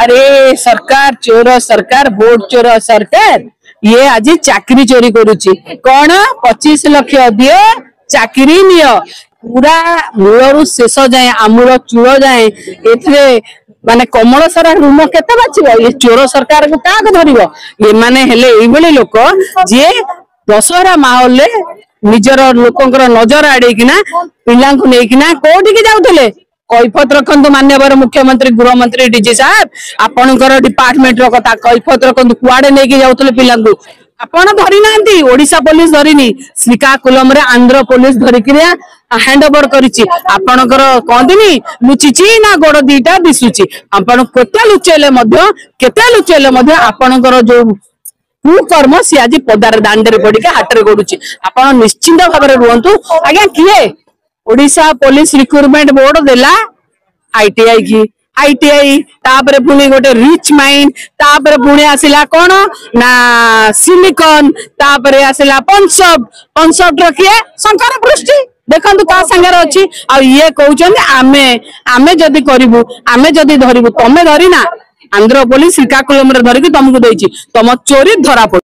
अरे सरकार चोर सरकार वोट चोर सरकार ये आज चाकरी चोरी करुची कौन 25 लाख दियो चाकरी नियो पूरा मूलरू शेष जाए आमूल चूल जाए एथरे माने कमल सारा रूम केते बाचिबो ये चोर सरकार को का धरिबो ये माने हेले एई भली लोक जे दशहरा माहौल ले निजर लोकंकर नजर आड़ेकिना पिला नहीं कोठी की जाउतले कैफत रखु मान्यवर मुख्यमंत्री गृहमंत्री डीजी साहब आपणकर डिपार्टमेंट कथा कैफत रखु कुआडे नहीं जाउतले पिला आपण धरी नांती ओडिशा पुलिस धरिनी श्रीकाकुलम रे आंध्र पुलिस धरिक हैंड ओवर करिछि आपणकर कहदिनी लुचिछि ना गोड़ दीटा दिसुछि आपण केते लुचेले मध्य आपणकर जो कुकर्म सी आज पदार दांडे पड़िके हाटर गड़ुछि आपण निश्चिंत भाव में रुहतु आज्ञा किए ओडिशा पुलिस रिक्रुटमेंट बोर्ड देला आईटीआई की आईटीआई तापरे पुणी गोटे रिच माइंड तापरे पुणी आसिला कोन ना सिलिकॉन तापरे आसिला पंसब रखिए शंकर पृष्टि देखंतु का संगर अछि आ ये कहउछन आमे जदी करिवु आमे जदी धरिवु तमे धरिना आंध्र पुलिस श्रीकाकुलम रे धरिकी तुमको देछि तुम चोरी धरा पड़।